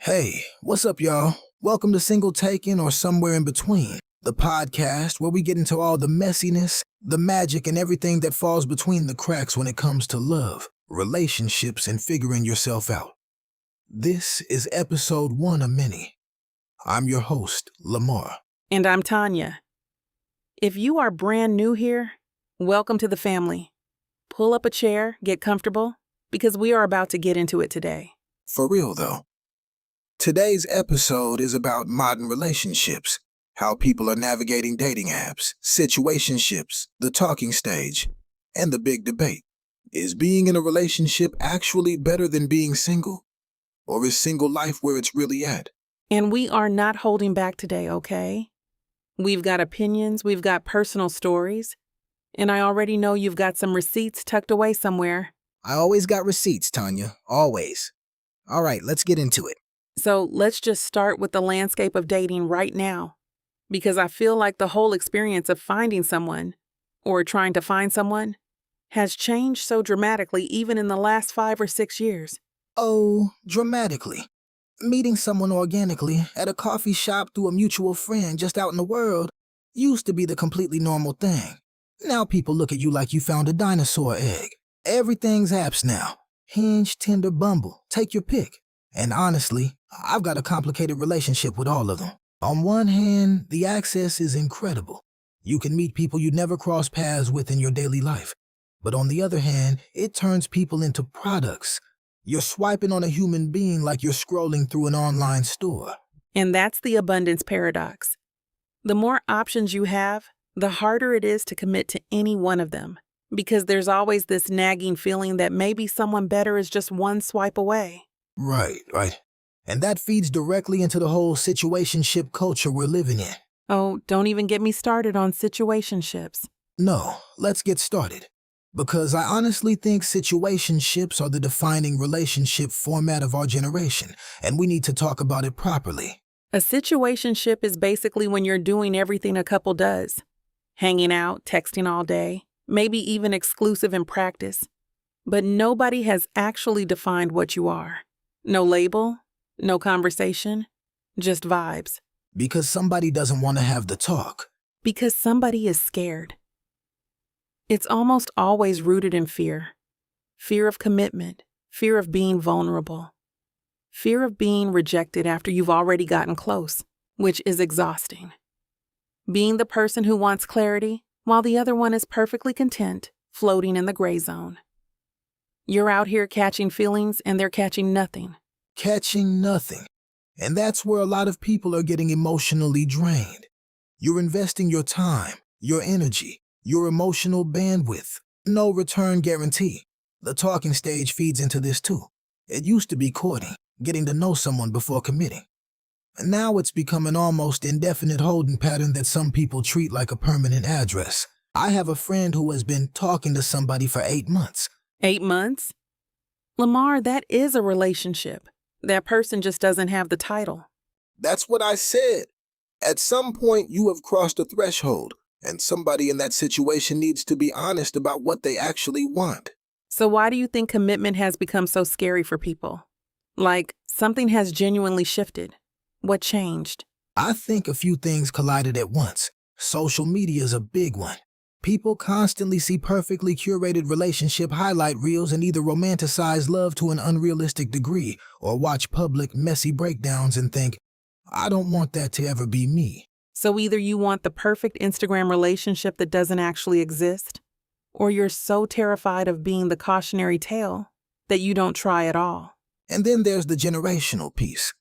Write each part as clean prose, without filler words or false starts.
Hey, what's up, y'all? Welcome to Single Taken or Somewhere in Between, the podcast where we get into all the messiness, the magic, and everything that falls between the cracks when it comes to love, relationships, and figuring yourself out. This is episode 1 of many. I'm your host, Lamar. And I'm Tanya. If you are brand new here, welcome to the family. Pull up a chair, get comfortable, because we are about to get into it today. For real, though. Today's episode is about modern relationships, how people are navigating dating apps, situationships, the talking stage, and the big debate. Is being in a relationship actually better than being single? Or is single life where it's really at? And we are not holding back today, okay? We've got opinions, we've got personal stories, and I already know you've got some receipts tucked away somewhere. I always got receipts, Tanya. Always. All right, let's get into it. So let's just start with the landscape of dating right now, because I feel like the whole experience of finding someone, or trying to find someone, has changed so dramatically even in the last 5 or 6 years. Oh, dramatically. Meeting someone organically at a coffee shop through a mutual friend just out in the world used to be the completely normal thing. Now people look at you like you found a dinosaur egg. Everything's apps now. Hinge, Tinder, Bumble, take your pick. And honestly, I've got a complicated relationship with all of them. On one hand, the access is incredible. You can meet people you never cross paths with in your daily life. But on the other hand, it turns people into products. You're swiping on a human being like you're scrolling through an online store. And that's the abundance paradox. The more options you have, the harder it is to commit to any one of them, because there's always this nagging feeling that maybe someone better is just one swipe away. Right. And that feeds directly into the whole situationship culture we're living in. Oh, don't even get me started on situationships. No, let's get started. Because I honestly think situationships are the defining relationship format of our generation, and we need to talk about it properly. A situationship is basically when you're doing everything a couple does. Hanging out, texting all day, maybe even exclusive in practice. But nobody has actually defined what you are. No label, no conversation, just vibes. Because somebody doesn't want to have the talk. Because somebody is scared. It's almost always rooted in fear. Fear of commitment, fear of being vulnerable, fear of being rejected after you've already gotten close, which is exhausting. Being the person who wants clarity while the other one is perfectly content, floating in the gray zone. You're out here catching feelings and they're catching nothing. Catching nothing. And that's where a lot of people are getting emotionally drained. You're investing your time, your energy, your emotional bandwidth. No return guarantee. The talking stage feeds into this too. It used to be courting, getting to know someone before committing. And now it's become an almost indefinite holding pattern that some people treat like a permanent address. I have a friend who has been talking to somebody for 8 months. 8 months? Lamar, that is a relationship. That person just doesn't have the title. That's what I said. At some point, you have crossed a threshold, and somebody in that situation needs to be honest about what they actually want. So why do you think commitment has become so scary for people? Like, something has genuinely shifted. What changed? I think a few things collided at once. Social media is a big one. People constantly see perfectly curated relationship highlight reels and either romanticize love to an unrealistic degree or watch public, messy breakdowns and think, I don't want that to ever be me. So either you want the perfect Instagram relationship that doesn't actually exist, or you're so terrified of being the cautionary tale that you don't try at all. And then there's the generational piece.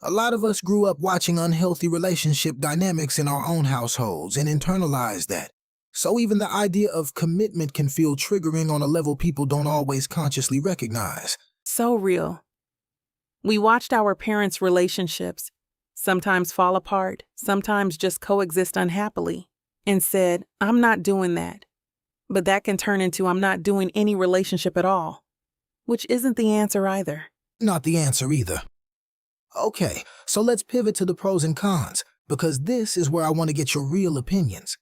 A lot of us grew up watching unhealthy relationship dynamics in our own households and internalized that. So even the idea of commitment can feel triggering on a level people don't always consciously recognize. So real. We watched our parents' relationships sometimes fall apart, sometimes just coexist unhappily, and said, I'm not doing that. But that can turn into I'm not doing any relationship at all, which isn't the answer either. Not the answer either. Okay, so let's pivot to the pros and cons, because this is where I want to get your real opinions.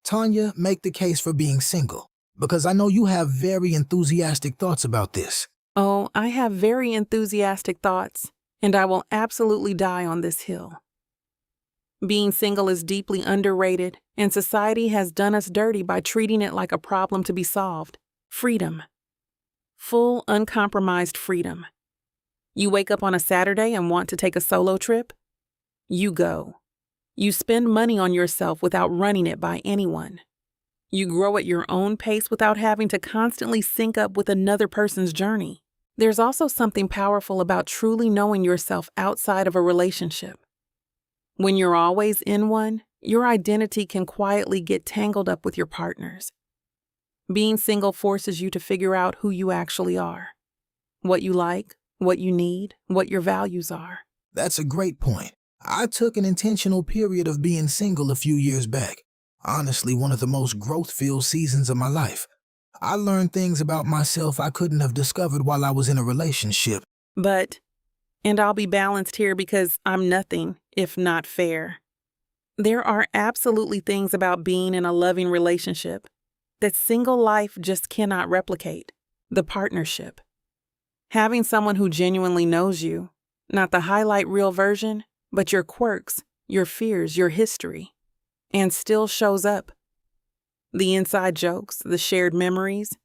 Tanya, make the case for being single, because I know you have very enthusiastic thoughts about this. Oh, I have very enthusiastic thoughts. and I will absolutely die on this hill. Being single is deeply underrated, and society has done us dirty by treating it like a problem to be solved. Freedom. Full, uncompromised freedom. You wake up on a Saturday and want to take a solo trip? You go. You spend money on yourself without running it by anyone. You grow at your own pace without having to constantly sync up with another person's journey. There's also something powerful about truly knowing yourself outside of a relationship. When you're always in one, your identity can quietly get tangled up with your partner's. Being single forces you to figure out who you actually are, what you like, what you need, what your values are. That's a great point. I took an intentional period of being single a few years back. Honestly, one of the most growth-filled seasons of my life. I learned things about myself I couldn't have discovered while I was in a relationship. And I'll be balanced here because I'm nothing if not fair. There are absolutely things about being in a loving relationship that single life just cannot replicate. The partnership. Having someone who genuinely knows you, not the highlight reel version, but your quirks, your fears, your history, and still shows up. The inside jokes, the shared memories,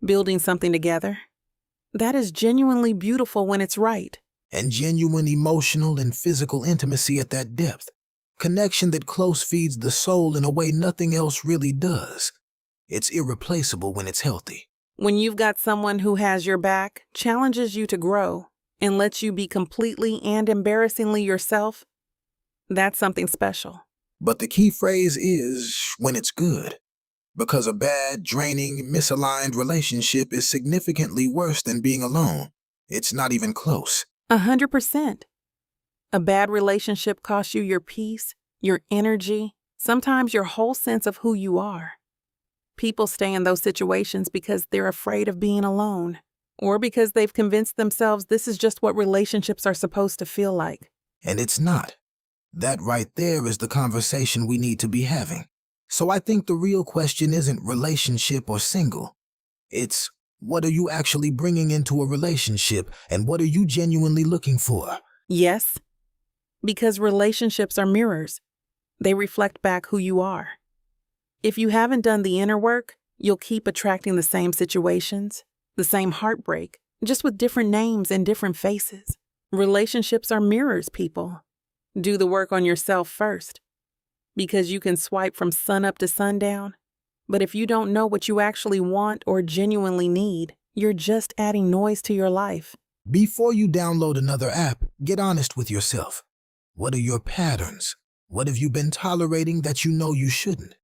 building something together. That is genuinely beautiful when it's right. And genuine emotional and physical intimacy at that depth. Connection that close feeds the soul in a way nothing else really does. It's irreplaceable when it's healthy. When you've got someone who has your back, challenges you to grow, and lets you be completely and embarrassingly yourself, that's something special. But the key phrase is when it's good. Because a bad, draining, misaligned relationship is significantly worse than being alone. It's not even close. 100%. A bad relationship costs you your peace, your energy, sometimes your whole sense of who you are. People stay in those situations because they're afraid of being alone, or because they've convinced themselves this is just what relationships are supposed to feel like. And it's not. That right there is the conversation we need to be having. So I think the real question isn't relationship or single. It's, what are you actually bringing into a relationship, and what are you genuinely looking for? Yes, because relationships are mirrors. They reflect back who you are. If you haven't done the inner work, you'll keep attracting the same situations, the same heartbreak, just with different names and different faces. Relationships are mirrors, people. Do the work on yourself first. Because you can swipe from sunup to sundown, but if you don't know what you actually want or genuinely need, you're just adding noise to your life. Before you download another app, get honest with yourself. What are your patterns? What have you been tolerating that you know you shouldn't?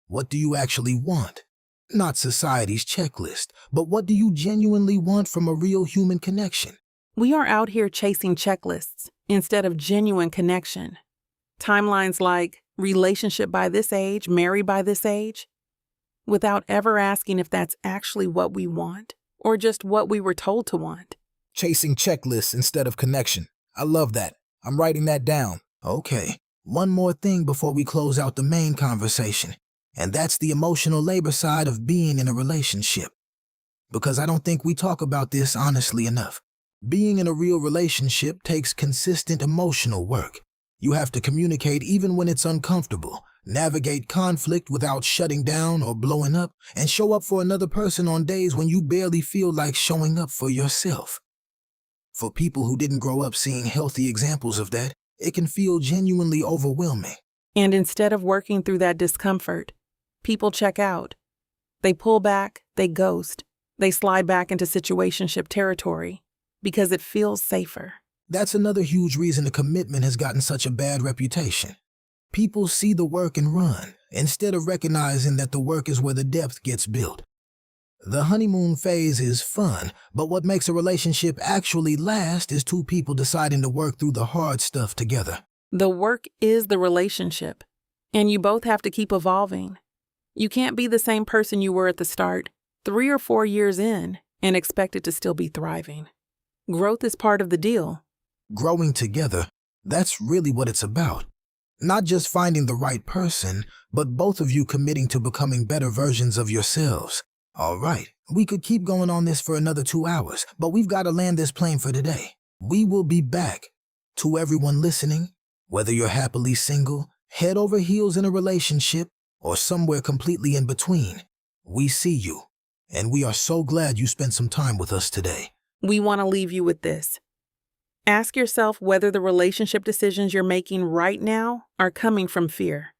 What do you actually want? Not society's checklist, but what do you genuinely want from a real human connection? We are out here chasing checklists instead of genuine connection. Timelines like relationship by this age, married by this age, without ever asking if that's actually what we want or just what we were told to want. Chasing checklists instead of connection. I love that. I'm writing that down. Okay, one more thing before we close out the main conversation, and that's the emotional labor side of being in a relationship. Because I don't think we talk about this honestly enough. Being in a real relationship takes consistent emotional work. You have to communicate even when it's uncomfortable, navigate conflict without shutting down or blowing up, and show up for another person on days when you barely feel like showing up for yourself. For people who didn't grow up seeing healthy examples of that, it can feel genuinely overwhelming. And instead of working through that discomfort, people check out. They pull back, they ghost, they slide back into situationship territory because it feels safer. That's another huge reason a commitment has gotten such a bad reputation. People see the work and run, instead of recognizing that the work is where the depth gets built. The honeymoon phase is fun, but what makes a relationship actually last is two people deciding to work through the hard stuff together. The work is the relationship, and you both have to keep evolving. You can't be the same person you were at the start, 3 or 4 years in, and expect it to still be thriving. Growth is part of the deal. Growing together, that's really what it's about. Not just finding the right person, but both of you committing to becoming better versions of yourselves. All right, we could keep going on this for another 2 hours, but we've got to land this plane for today. We will be back To everyone listening, whether you're happily single, head over heels in a relationship, or somewhere completely in between, we see you, and we are so glad you spent some time with us today. We want to leave you with this. Ask yourself whether the relationship decisions you're making right now are coming from fear.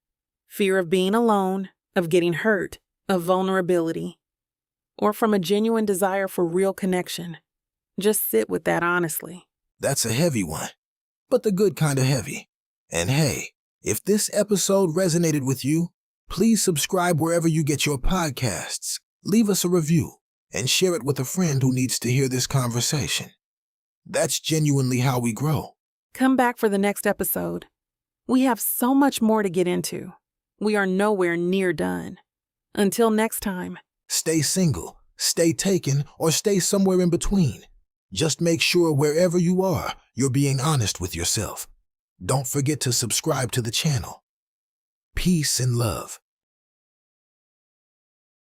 Fear of being alone, of getting hurt, of vulnerability, or from a genuine desire for real connection. Just sit with that honestly. That's a heavy one, but the good kind of heavy. And hey, if this episode resonated with you, please subscribe wherever you get your podcasts, leave us a review, and share it with a friend who needs to hear this conversation. That's genuinely how we grow. Come back for the next episode. We have so much more to get into. We are nowhere near done. Until next time. Stay single, stay taken, or stay somewhere in between. Just make sure wherever you are, you're being honest with yourself. Don't forget to subscribe to the channel. Peace and love.